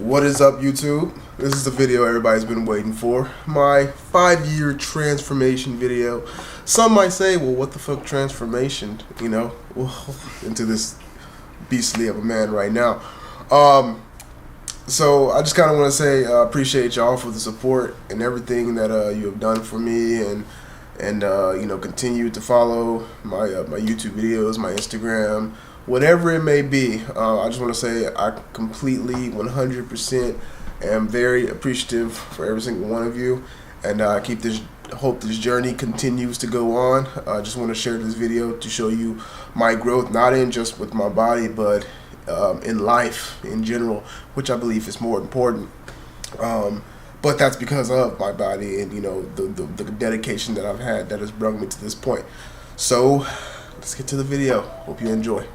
What is up, YouTube? This is the video everybody's been waiting for. My 5-year transformation video. Some might say, well, what the fuck transformation? You know, into this beastly of a man right now. So I just kind of want to say appreciate y'all for the support and everything that you have done for me, and you know, continue to follow my my YouTube videos, my Instagram, whatever it may be. I just want to say I completely 100% am very appreciative for every single one of you, and hope this journey continues to go on. I just want to share this video to show you my growth, not in just with my body, but in life in general, which I believe is more important. But that's because of my body and, you know, the dedication that I've had that has brought me to this point. So let's get to the video. Hope you enjoy.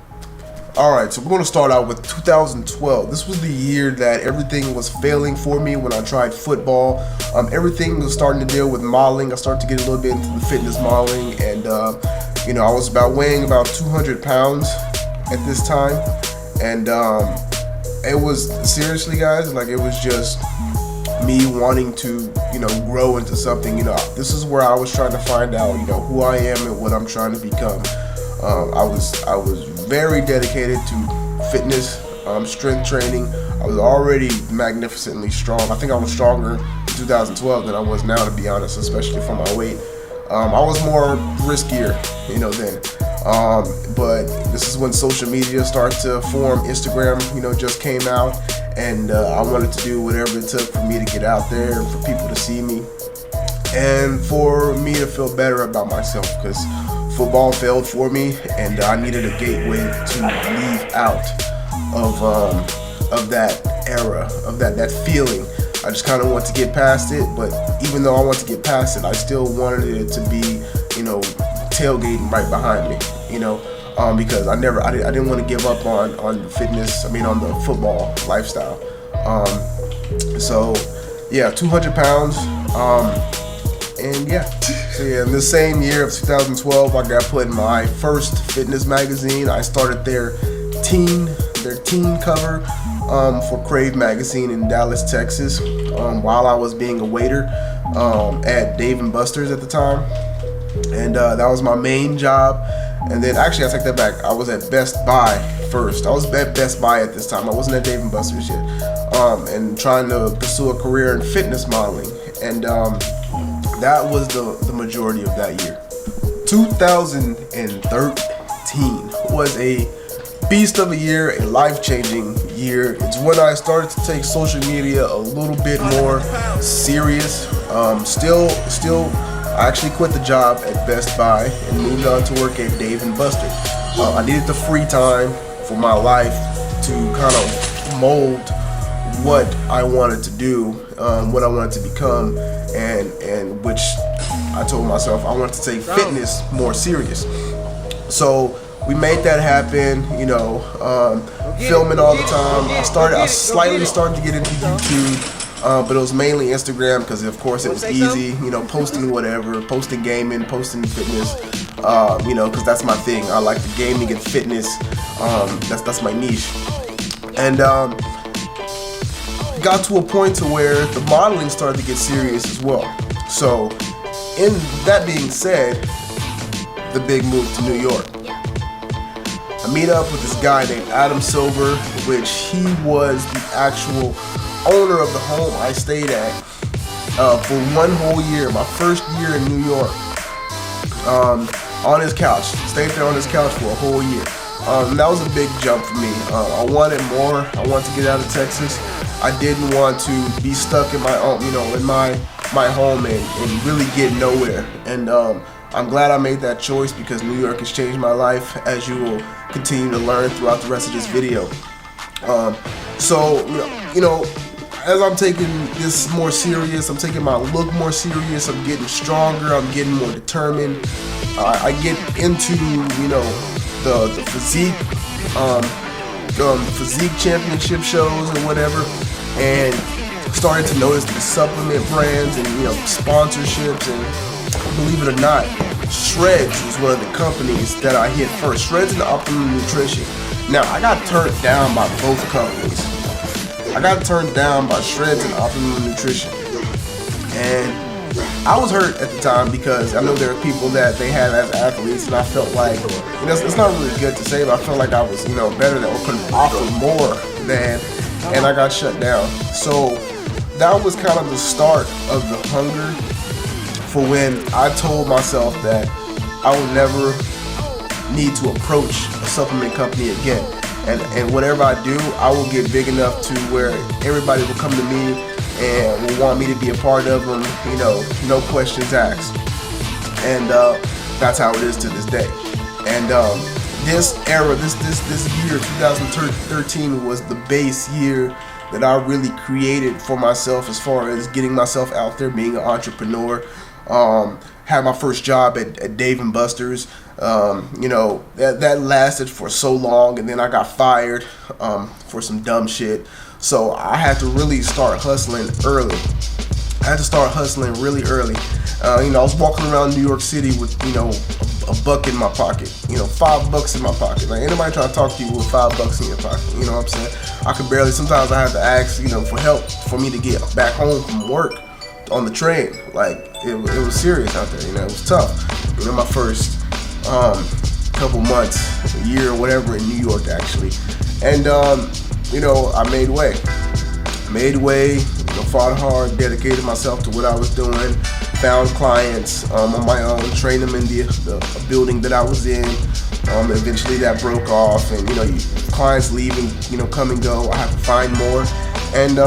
Alright, so we're going to start out with 2012. This was the year that everything was failing for me when I tried football. Everything was starting to deal with modeling. I started to get a little bit into the fitness modeling, and you know, I was weighing about 200 pounds at this time. And it was, seriously guys, like, it was just me wanting to, you know, grow into something. You know, this is where I was trying to find out, you know, who I am and what I'm trying to become. I was very dedicated to fitness, strength training. I was already magnificently strong. I think I was stronger in 2012 than I was now, to be honest, especially for my weight. I was more riskier, you know, then. But this is when social media started to form. Instagram, you know, just came out, and I wanted to do whatever it took for me to get out there and for people to see me and for me to feel better about myself, because football failed for me, and I needed a gateway to leave out of that era, of that feeling. I just kind of want to get past it, but even though I want to get past it, I still wanted it to be, you know, tailgating right behind me, you know, because I didn't want to give up on fitness, on the football lifestyle. So yeah, 200 pounds, and yeah. So yeah, in the same year of 2012, I got put in my first fitness magazine. I started their teen cover for Crave magazine in Dallas, Texas, while I was being a waiter at Dave & Buster's at the time. And that was my main job. And then, actually, I take that back. I was at Best Buy first. I was at Best Buy at this time. I wasn't at Dave & Buster's yet. And trying to pursue a career in fitness modeling. And that was the majority of that year. 2013 was a beast of a year, a life-changing year. It's when I started to take social media a little bit more serious. I actually quit the job at Best Buy and moved on to work at Dave & Buster's. I needed the free time for my life to kind of mold what I wanted to do, what I wanted to become, and which I told myself I wanted to take fitness more serious. So we made that happen, you know, filming all the time. I slightly started to get into YouTube. But it was mainly Instagram, because of course it was easy, you know, posting whatever, posting gaming, posting fitness, you know, because that's my thing. I like the gaming and fitness. That's my niche. And got to a point to where the modeling started to get serious as well. So, in that being said, the big move to New York. I meet up with this guy named Adam Silver, which he was the actual owner of the home I stayed at for one whole year, my first year in New York, on his couch. Stayed there on his couch for a whole year. That was a big jump for me. I wanted more. I wanted to get out of Texas. I didn't want to be stuck in my own, you know, in my home and really get nowhere. And I'm glad I made that choice, because New York has changed my life, as you will continue to learn throughout the rest of this video. So, you know, as I'm taking this more serious, I'm taking my look more serious, I'm getting stronger, I'm getting more determined. I get into, you know, the physique championship shows or whatever, and started to notice the supplement brands and, you know, sponsorships. And believe it or not, Shreds was one of the companies that I hit first. Shreds and Optimum Nutrition. Now, I got turned down by both companies. I got turned down by Shreds and Optimum Nutrition. And I was hurt at the time because I know there are people that they had as athletes, and I felt like, it's not really good to say, but I felt like I was, better than, or could offer more than, and I got shut down. So that was kind of the start of the hunger for when I told myself that I would never need to approach a supplement company again. And whatever I do, I will get big enough to where everybody will come to me and will want me to be a part of them, no questions asked. And that's how it is to this day. And this era, this year, 2013, was the base year that I really created for myself as far as getting myself out there, being an entrepreneur. Had my first job at Dave & Buster's. That lasted for so long, and then I got fired for some dumb shit. So I had to really start hustling early. I had to start hustling really early. I was walking around New York City with, a buck in my pocket, $5 in my pocket. Like, anybody trying to talk to you with $5 in your pocket, you know what I'm saying? I could barely, sometimes I had to ask, for help for me to get back home from work on the train. Like, it was serious out there, it was tough. My first couple months, a year or whatever in New York, actually. And, I made way, fought hard, dedicated myself to what I was doing, found clients on my own, trained them in the building that I was in. Eventually that broke off, and, clients leave and, come and go. I have to find more. And,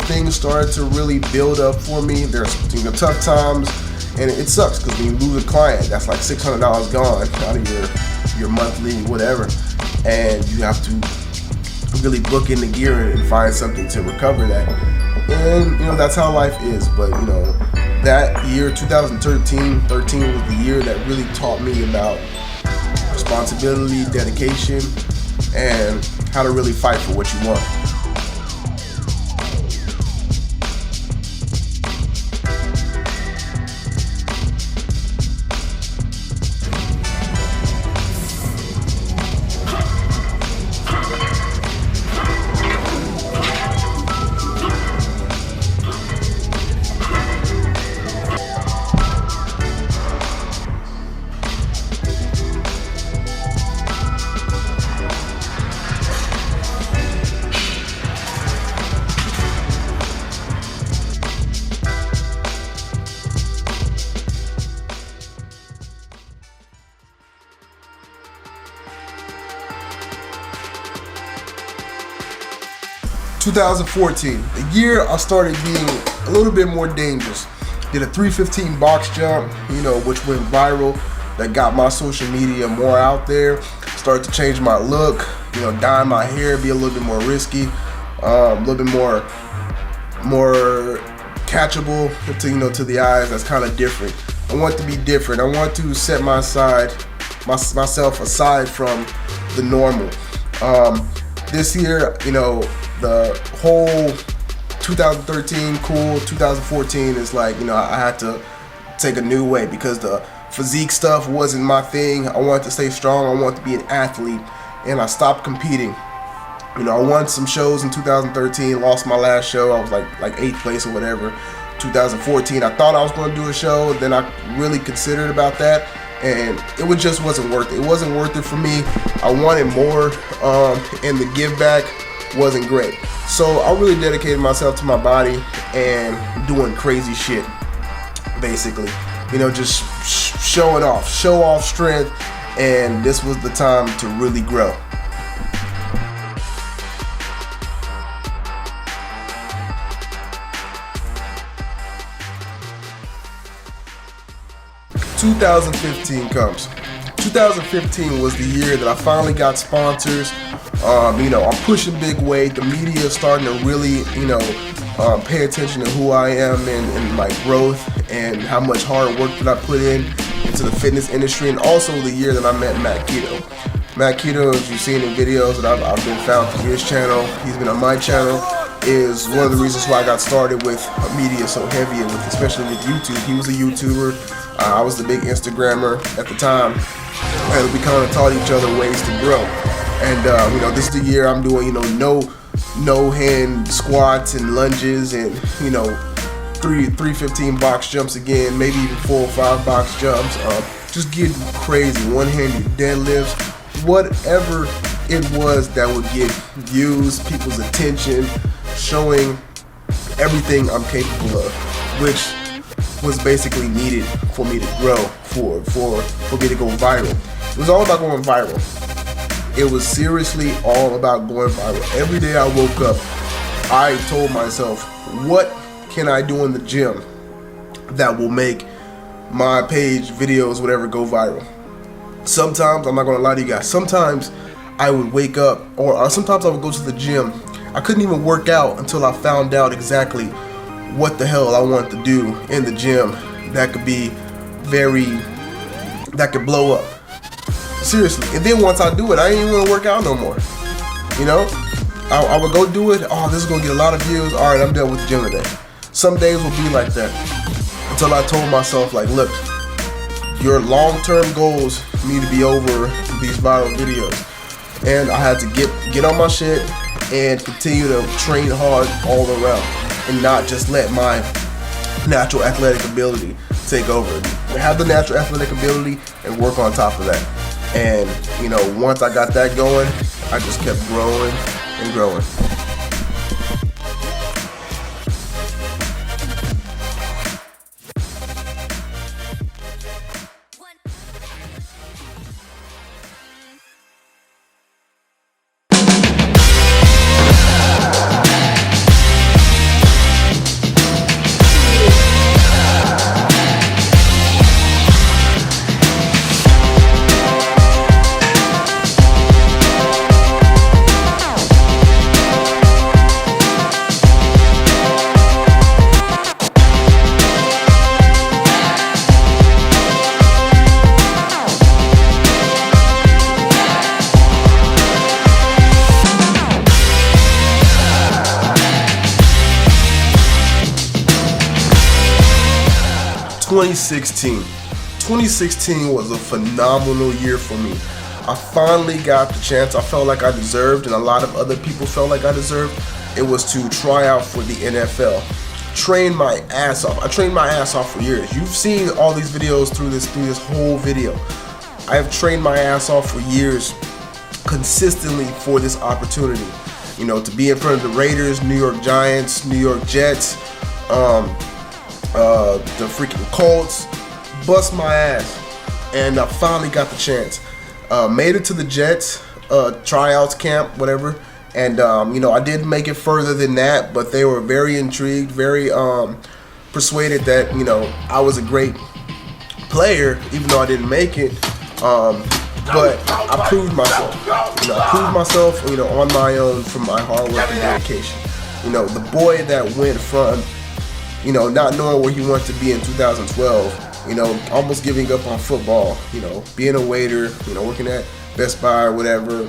things started to really build up for me. There's, tough times, and it sucks because when you lose a client, that's like $600 gone out of your monthly whatever, and you have to really book in the gear and find something to recover that. And that's how life is. But that year, 2013 was the year that really taught me about responsibility, dedication, and how to really fight for what you want. ...2014, the year I started being a little bit more dangerous. Did a 315 box jump, which went viral. That got my social media more out there. Started to change my look, dye my hair, be a little bit more risky, a little bit more catchable to the eyes. That's kind of different. I want to be different. I want to set myself aside from the normal. This year, the whole 2013 cool, 2014 is like, I had to take a new way because the physique stuff wasn't my thing. I wanted to stay strong. I wanted to be an athlete, and I stopped competing. I won some shows in 2013, lost my last show. I was like 8th place or whatever. 2014, I thought I was going to do a show. Then I really considered about that, and it just wasn't worth it. It wasn't worth it for me. I wanted more, and the give back wasn't great. So I really dedicated myself to my body and doing crazy shit, basically. Just show off strength, and this was the time to really grow. ...2015 comes. 2015 was the year that I finally got sponsors. I'm pushing big weight. The media is starting to really, pay attention to who I am and my growth and how much hard work that I put into the fitness industry. And also the year that I met Matt Keto. Matt Keto, as you've seen in videos that I've been found through his channel, he's been on my channel, is one of the reasons why I got started with media so heavy, especially with YouTube. He was a YouTuber. I was the big Instagrammer at the time, and we kind of taught each other ways to grow. And this is the year I'm doing, no no hand squats and lunges and, you know, three 15 box jumps again, maybe even 4 or 5 box jumps, just getting crazy, one-handed deadlifts, whatever it was that would get views, people's attention, showing everything I'm capable of, which was basically needed for me to grow, for me to go viral. It was all about going viral. It was seriously all about going viral. Every day I woke up, I told myself, what can I do in the gym that will make my page, videos, whatever, go viral? Sometimes, I'm not gonna lie to you guys, sometimes I would wake up, or sometimes I would go to the gym. I couldn't even work out until I found out exactly what the hell I wanted to do in the gym that could be that could blow up. Seriously. And then once I do it, I ain't even want to work out no more. You know? I would go do it. Oh, this is going to get a lot of views. All right, I'm done with the gym today. Some days will be like that. Until I told myself, like, look, your long-term goals need to be over these viral videos. And I had to get on my shit and continue to train hard all around and not just let my natural athletic ability take over. Have the natural athletic ability and work on top of that. And, you know, once I got that going, I just kept growing and growing. 2016 was a phenomenal year for me. I finally got the chance I felt like I deserved, and a lot of other people felt like I deserved. It was to try out for the NFL. Train my ass off. I trained my ass off for years. You've seen all these videos through this whole video. I have trained my ass off for years consistently for this opportunity. You know, to be in front of the Raiders, New York Giants, New York Jets, the freaking Colts, bust my ass, and I finally got the chance. Made it to the Jets tryouts camp, whatever, and you know, I didn't make it further than that, but they were very intrigued, very persuaded that, you know, I was a great player, even though I didn't make it. But I proved myself. You know, I proved myself, you know, on my own from my hard work and dedication. You know, the boy that went from, you know, not knowing where he wanted to be in 2012, you know, almost giving up on football, you know, being a waiter, you know, working at Best Buy or whatever,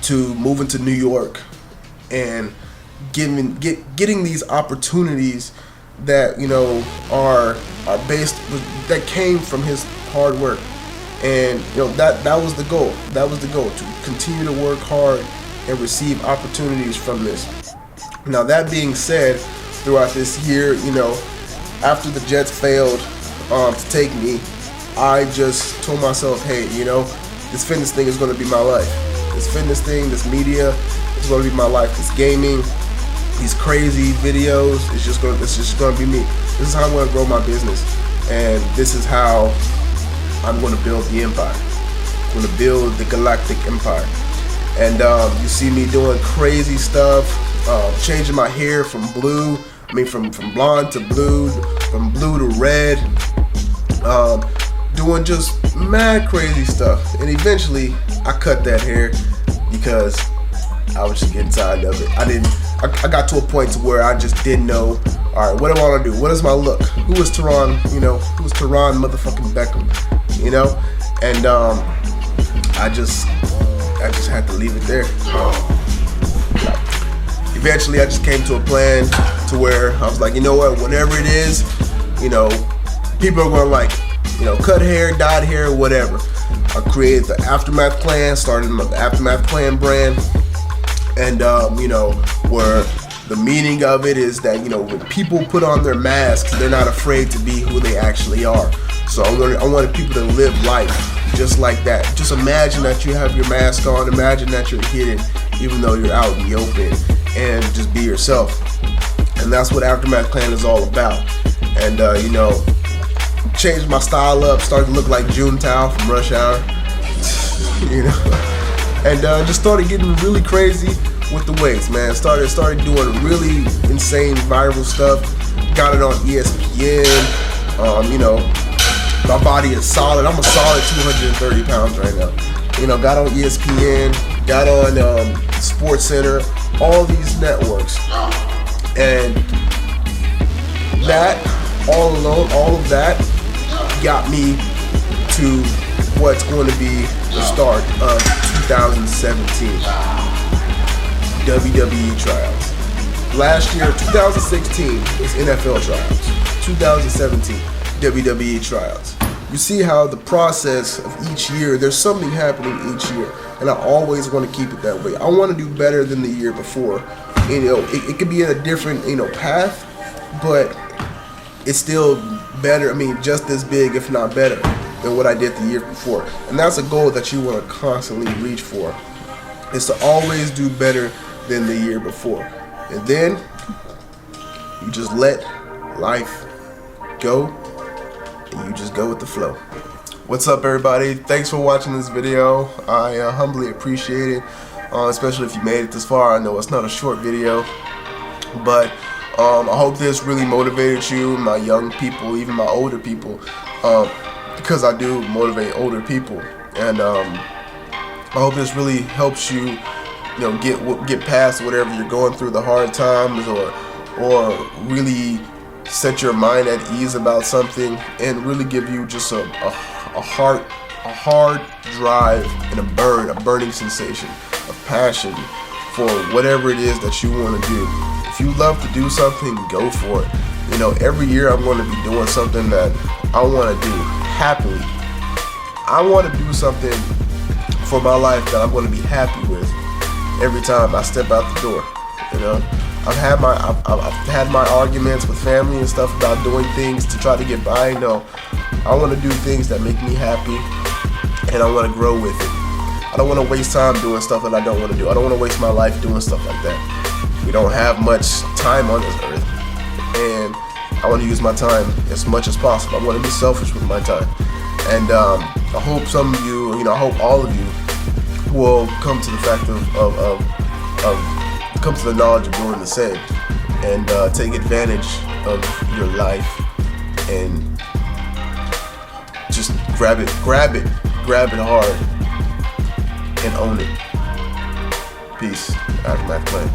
to moving to New York and getting these opportunities that, you know, are based, that came from his hard work. And, you know, that was the goal. That was the goal, to continue to work hard and receive opportunities from this. Now, that being said, throughout this year, you know, after the Jets failed to take me, I just told myself, hey, you know, this fitness thing is going to be my life. This fitness thing, this media is going to be my life. This gaming, these crazy videos, it's just going to be me. This is how I'm going to grow my business, and this is how I'm going to build the empire. I'm going to build the galactic empire. And you see me doing crazy stuff, changing my hair from blue, from blonde to blue, from blue to red, doing just mad crazy stuff. And eventually, I cut that hair because I was just getting tired of it. I got to a point to where I just didn't know, all right, what do I want to do? What is my look? Who is Terron, you know, who is Terron motherfucking Beckham, you know? And I just had to leave it there. Eventually, I just came to a plan to where I was like, you know what, whatever it is, you know, people are going to like it. You know, cut hair, dyed hair, whatever. I created the Aftermath Clan, started the Aftermath Clan brand, And you know, where the meaning of it is that, you know, when people put on their masks, they're not afraid to be who they actually are. So I wanted people to live life just like that. Just imagine that you have your mask on. Imagine that you're hidden, even though you're out in the open, and just be yourself. And that's what Aftermath Clan is all about. And you know, changed my style up, started to look like Juntao from Rush Hour. You know, and just started getting really crazy with the weights, man. Started doing really insane viral stuff. Got it on ESPN. You know, my body is solid. I'm a solid 230 pounds right now. You know, got on ESPN, got on Sports Center, all these networks, and that all alone, all of that got me to what's going to be the start of 2017 WWE tryouts. Last year, 2016, was NFL tryouts. 2017, WWE tryouts. You see how the process of each year, there's something happening each year, and I always want to keep it that way. I want to do better than the year before. You know, it could be in a different, you know, path, but it's still better. I mean, just as big, if not better, than what I did the year before. And that's a goal that you want to constantly reach for, is to always do better than the year before. And then you just let life go, and you just go with the flow. What's up, everybody? Thanks for watching this video. I humbly appreciate it, especially if you made it this far. I know it's not a short video, but I hope this really motivated you, my young people, even my older people, because I do motivate older people. And I hope this really helps you, you know, get past whatever you're going through, the hard times, or really set your mind at ease about something, and really give you just a hard drive and a burning sensation of passion for whatever it is that you want to do. If you love to do something, go for it. You know, every year I'm going to be doing something that I want to do happily. I want to do something for my life that I'm going to be happy with every time I step out the door. You know, I've had my arguments with family and stuff about doing things to try to get by. No, I want to do things that make me happy, and I want to grow with it. I don't want to waste time doing stuff that I don't want to do. I don't want to waste my life doing stuff like that. We don't have much time on this earth, and I want to use my time as much as possible. I want to be selfish with my time, and I hope some of you, you know, I hope all of you will come to the fact of come to the knowledge of doing the same, and take advantage of your life, and just grab it hard, and own it. Peace. Aftermath Clan.